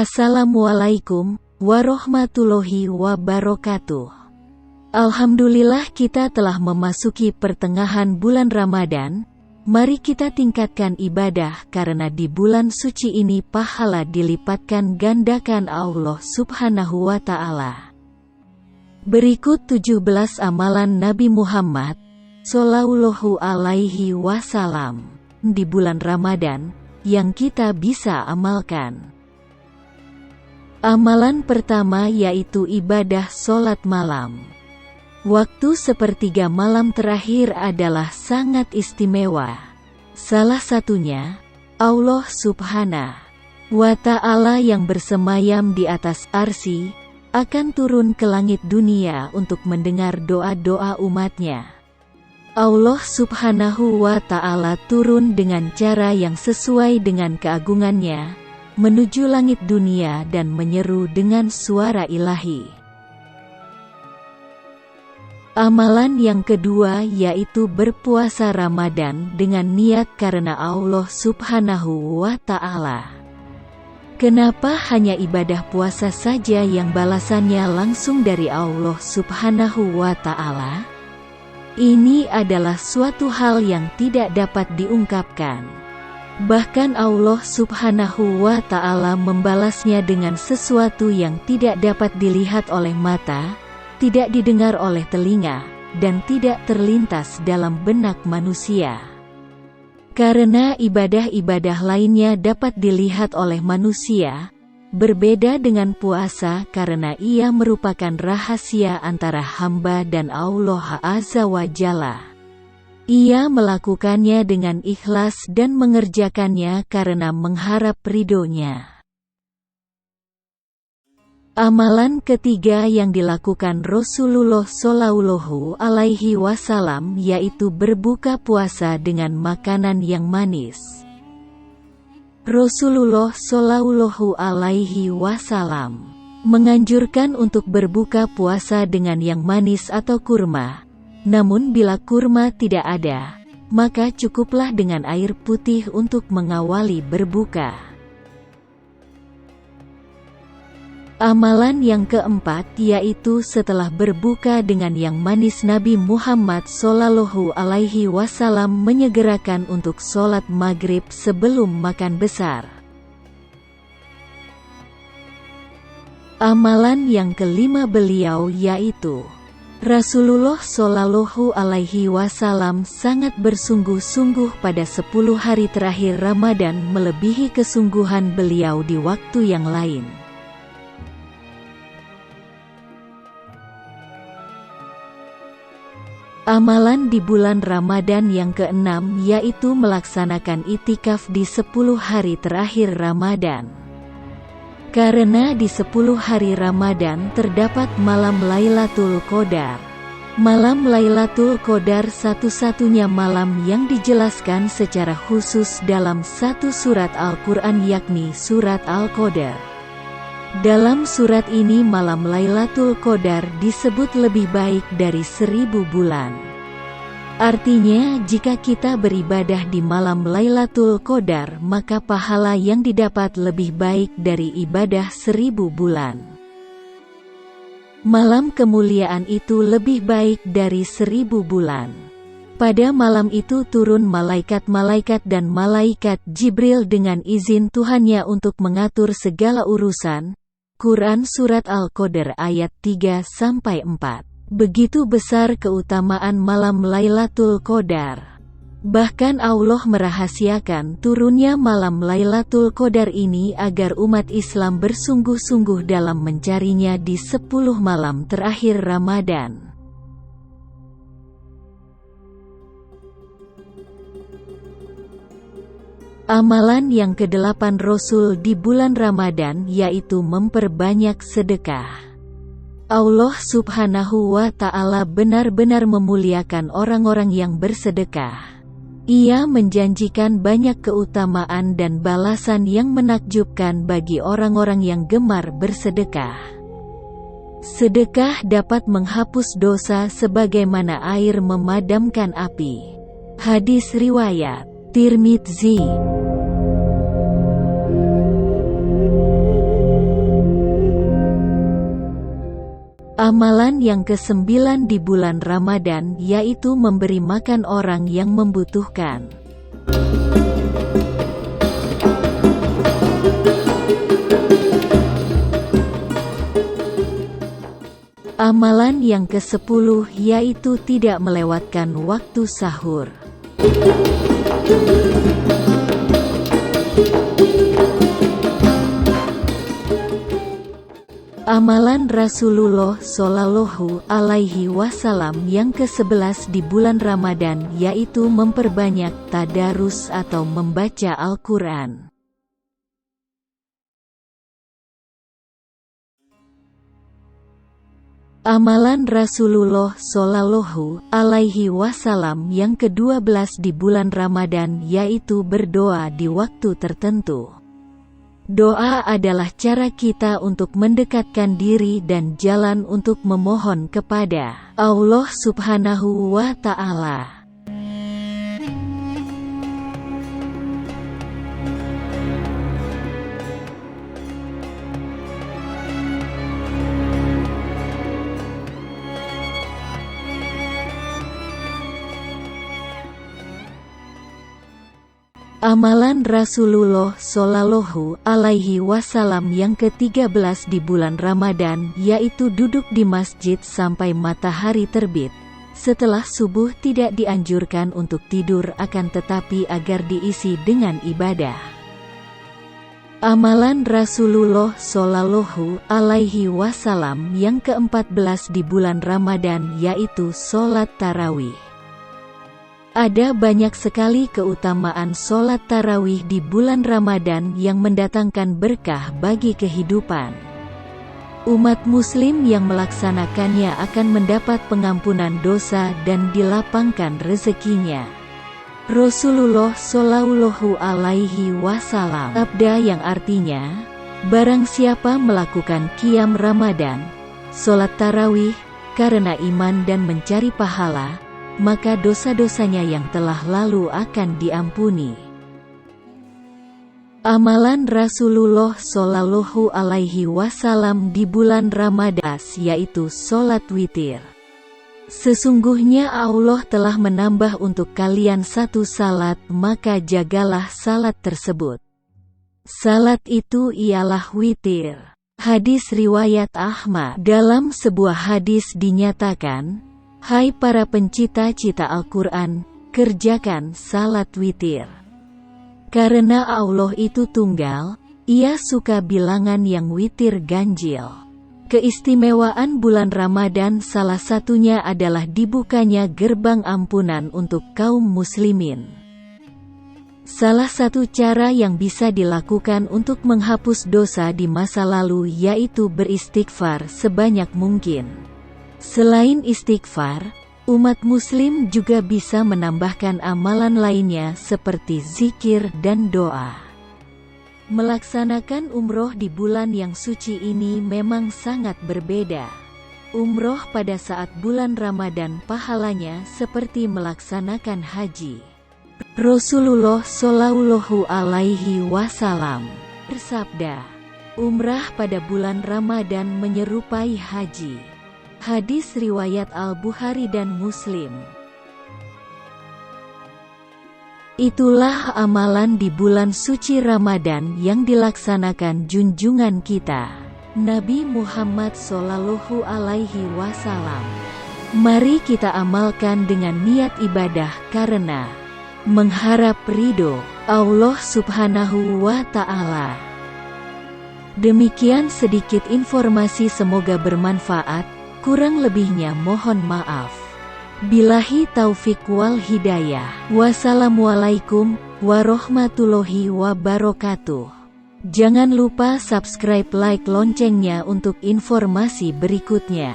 Assalamualaikum warahmatullahi wabarakatuh. Alhamdulillah kita telah memasuki pertengahan bulan Ramadan. Mari kita tingkatkan ibadah karena di bulan suci ini pahala dilipatkan gandakan Allah Subhanahu wa Ta'ala. Berikut 17 amalan Nabi Muhammad Shallallahu Alaihi Wasallam di bulan Ramadan yang kita bisa amalkan. Amalan pertama yaitu ibadah sholat malam. Waktu sepertiga malam terakhir adalah sangat istimewa. Salah satunya, Allah Subhanahu wa Ta'ala yang bersemayam di atas arsy, akan turun ke langit dunia untuk mendengar doa-doa umatnya. Allah Subhanahu wa Ta'ala turun dengan cara yang sesuai dengan keagungannya, menuju langit dunia dan menyeru dengan suara ilahi. Amalan yang kedua yaitu berpuasa Ramadan dengan niat karena Allah Subhanahu wa Ta'ala. Kenapa hanya ibadah puasa saja yang balasannya langsung dari Allah Subhanahu wa Ta'ala? Ini adalah suatu hal yang tidak dapat diungkapkan. Bahkan Allah Subhanahu wa Ta'ala membalasnya dengan sesuatu yang tidak dapat dilihat oleh mata, tidak didengar oleh telinga, dan tidak terlintas dalam benak manusia. Karena ibadah-ibadah lainnya dapat dilihat oleh manusia, berbeda dengan puasa karena ia merupakan rahasia antara hamba dan Allah Azza wa Jalla. Ia melakukannya dengan ikhlas dan mengerjakannya karena mengharap ridhonya. Amalan ketiga yang dilakukan Rasulullah Shallallahu Alaihi Wasallam yaitu berbuka puasa dengan makanan yang manis. Rasulullah Shallallahu Alaihi Wasallam menganjurkan untuk berbuka puasa dengan yang manis atau kurma. Namun bila kurma tidak ada, maka cukuplah dengan air putih untuk mengawali berbuka. Amalan yang keempat yaitu setelah berbuka dengan yang manis, Nabi Muhammad Shallallahu Alaihi Wasallam menyegerakan untuk sholat maghrib sebelum makan besar. Amalan yang kelima beliau yaitu Rasulullah Shallallahu Alaihi Wasallam sangat bersungguh-sungguh pada 10 hari terakhir Ramadan melebihi kesungguhan beliau di waktu yang lain. Amalan di bulan Ramadan yang keenam yaitu melaksanakan itikaf di 10 hari terakhir Ramadan. Karena di 10 hari Ramadan terdapat malam Lailatul Qadar. Malam Lailatul Qadar satu-satunya malam yang dijelaskan secara khusus dalam satu surat Al-Quran yakni surat Al-Qadar. Dalam surat ini malam Lailatul Qadar disebut lebih baik dari 1000 bulan. Artinya jika kita beribadah di malam Lailatul Qadar maka pahala yang didapat lebih baik dari ibadah 1000 bulan. Malam kemuliaan itu lebih baik dari 1000 bulan. Pada malam itu turun malaikat-malaikat dan malaikat Jibril dengan izin Tuhannya untuk mengatur segala urusan. Quran Surat Al-Qadar ayat 3-4. Begitu besar keutamaan malam Lailatul Qadar. Bahkan Allah merahasiakan turunnya malam Lailatul Qadar ini agar umat Islam bersungguh-sungguh dalam mencarinya di 10 malam terakhir Ramadan. Amalan yang ke-8 Rasul di bulan Ramadan yaitu memperbanyak sedekah. Allah Subhanahu wa Ta'ala benar-benar memuliakan orang-orang yang bersedekah. Ia menjanjikan banyak keutamaan dan balasan yang menakjubkan bagi orang-orang yang gemar bersedekah. Sedekah dapat menghapus dosa sebagaimana air memadamkan api. Hadis riwayat Tirmidzi. Amalan yang ke-9 di bulan Ramadan yaitu memberi makan orang yang membutuhkan. Amalan yang ke-10 yaitu tidak melewatkan waktu sahur. Amalan Rasulullah Shallallahu Alaihi Wasallam yang ke-11 di bulan Ramadan yaitu memperbanyak tadarus atau membaca Al-Quran. Amalan Rasulullah Shallallahu Alaihi Wasallam yang ke-12 di bulan Ramadan yaitu berdoa di waktu tertentu. Doa adalah cara kita untuk mendekatkan diri dan jalan untuk memohon kepada Allah Subhanahu wa Ta'ala. Amalan Rasulullah Shallallahu Alaihi Wasallam yang ke-13 di bulan Ramadan yaitu duduk di masjid sampai matahari terbit. Setelah subuh tidak dianjurkan untuk tidur akan tetapi agar diisi dengan ibadah. Amalan Rasulullah Shallallahu Alaihi Wasallam yang ke-14 di bulan Ramadan yaitu sholat tarawih. Ada banyak sekali keutamaan sholat tarawih di bulan Ramadan yang mendatangkan berkah bagi kehidupan. Umat muslim yang melaksanakannya akan mendapat pengampunan dosa dan dilapangkan rezekinya. Rasulullah Shallallahu Alaihi Wasallam sabda yang artinya, barang siapa melakukan qiyam Ramadan, sholat tarawih, karena iman dan mencari pahala, maka dosa-dosanya yang telah lalu akan diampuni. Amalan Rasulullah Shallallahu Alaihi Wasallam di bulan Ramadan yaitu sholat witir. Sesungguhnya Allah telah menambah untuk kalian satu salat, maka jagalah salat tersebut. Salat itu ialah witir. Hadis riwayat Ahmad. Dalam sebuah hadis dinyatakan, hai para pencita-cita Al-Quran, kerjakan salat witir. Karena Allah itu tunggal, Ia suka bilangan yang witir ganjil. Keistimewaan bulan Ramadan salah satunya adalah dibukanya gerbang ampunan untuk kaum muslimin. Salah satu cara yang bisa dilakukan untuk menghapus dosa di masa lalu yaitu beristighfar sebanyak mungkin. Selain istighfar, umat muslim juga bisa menambahkan amalan lainnya seperti zikir dan doa. Melaksanakan umroh di bulan yang suci ini memang sangat berbeda. Umroh pada saat bulan Ramadan pahalanya seperti melaksanakan haji. Rasulullah Shallallahu Alaihi Wasallam bersabda, umrah pada bulan Ramadan menyerupai haji. Hadis riwayat Al-Bukhari dan Muslim. Itulah amalan di bulan suci Ramadan yang dilaksanakan junjungan kita, Nabi Muhammad Shallallahu Alaihi Wasallam. Mari kita amalkan dengan niat ibadah karena mengharap ridho Allah Subhanahu wa Ta'ala. Demikian sedikit informasi, semoga bermanfaat. Kurang lebihnya mohon maaf. Billahi taufik wal hidayah. Wassalamualaikum warahmatullahi wabarakatuh. Jangan lupa subscribe, like, loncengnya untuk informasi berikutnya.